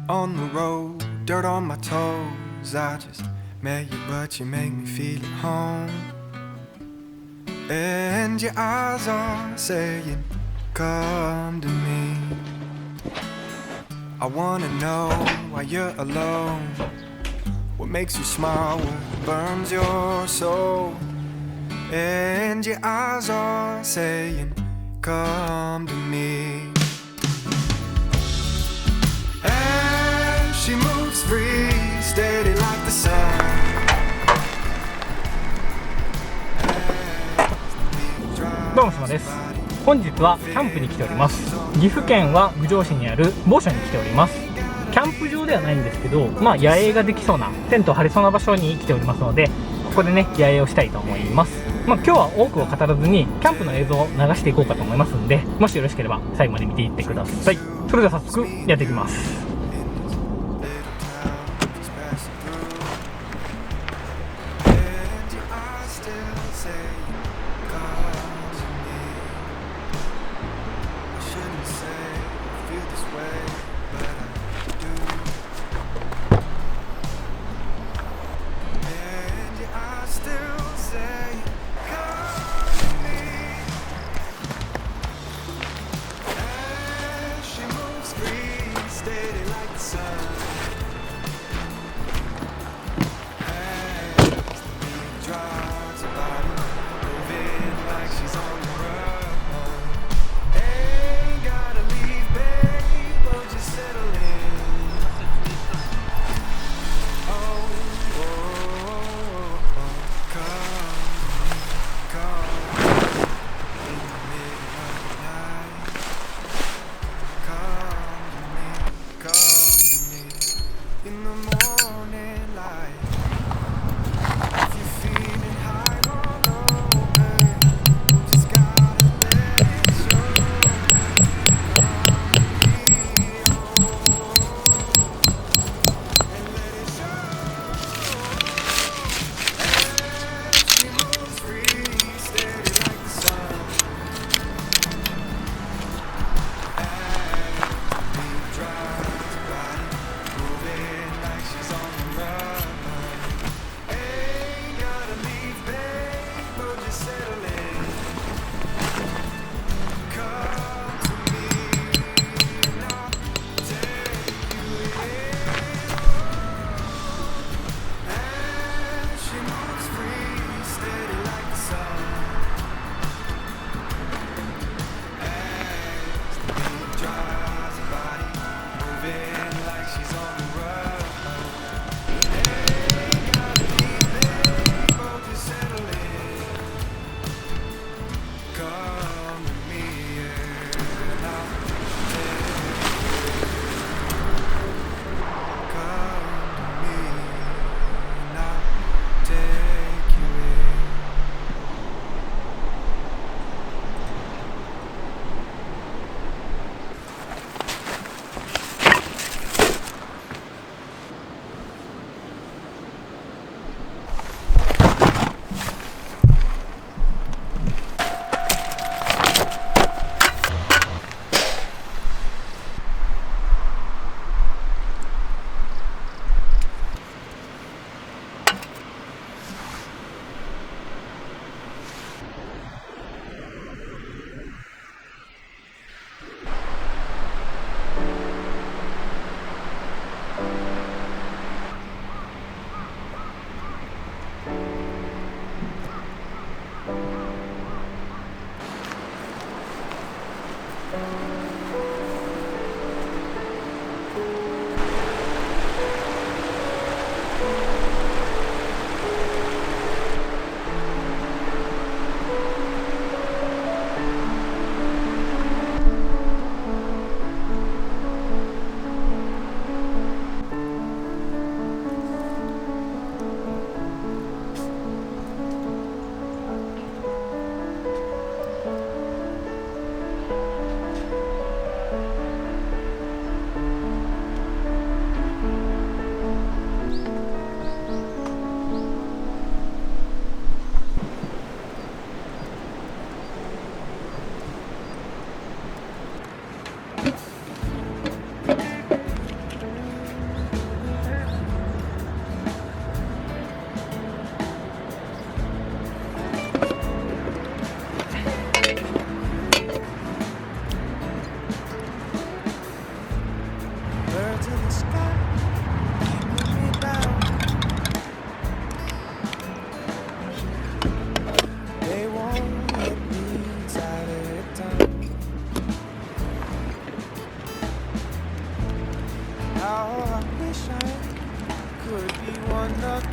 on the road, dirt on my toes. I just met you, but you make me feel at home. And your eyes are saying, come to me. I wanna know why you're alone. What makes you smile, what burns your soul? And your eyes are saying, come to me. And she moves free, steady like the sun. どうも、島です。本日はキャンプに来ております。岐阜県は郡上市にある某所に来ております。キャンプ場ではないんですけど、野営ができそうな、テントを張れそうな場所に来ておりますので、ここでね、野営をしたいと思います。今日は多くを語らずに、キャンプの映像を流していこうかと思いますんで、もしよろしければ最後まで見ていってください。それでは早速やっていきます。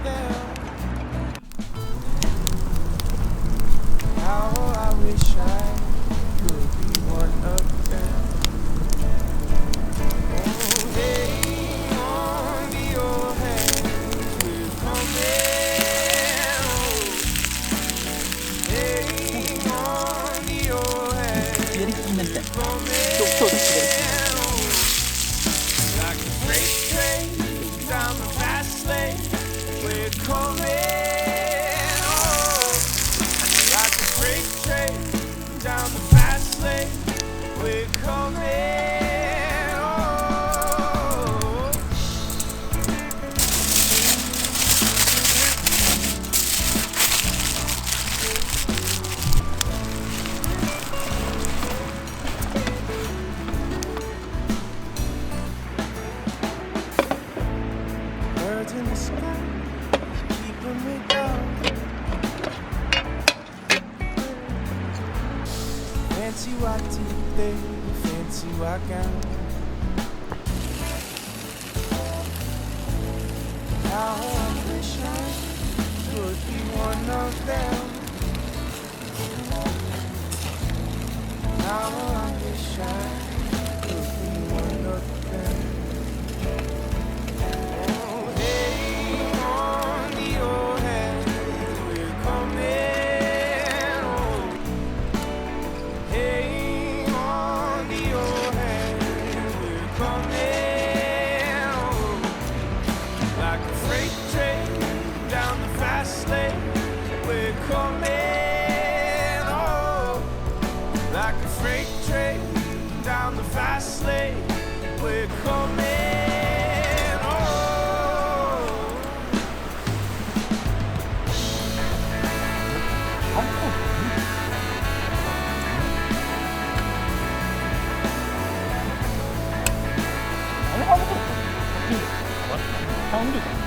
them. How I wish I could be one of them. Oh, hey, on the old hands we're coming. Oh, hey, on the old hands やりきりになりたい we're 今 coming. 日だけやりきり Like a freight train down the fast lane, we're coming. Oh, like a freight train down the fast lane, we're coming. Oh, birds in the sky, keeping me down. Fancy whitey, fancy white gown. How I wish I could be one of them. How I wish I could be one of them. Oh, hey, on the old hands we're coming. Oh, hey, on the old hands we're coming. Oh, like a freight train down the fast lane, we're coming. Oh, like a freight train down the fast lane, we're coming. Oh, あれはもういいよ。頼んでた。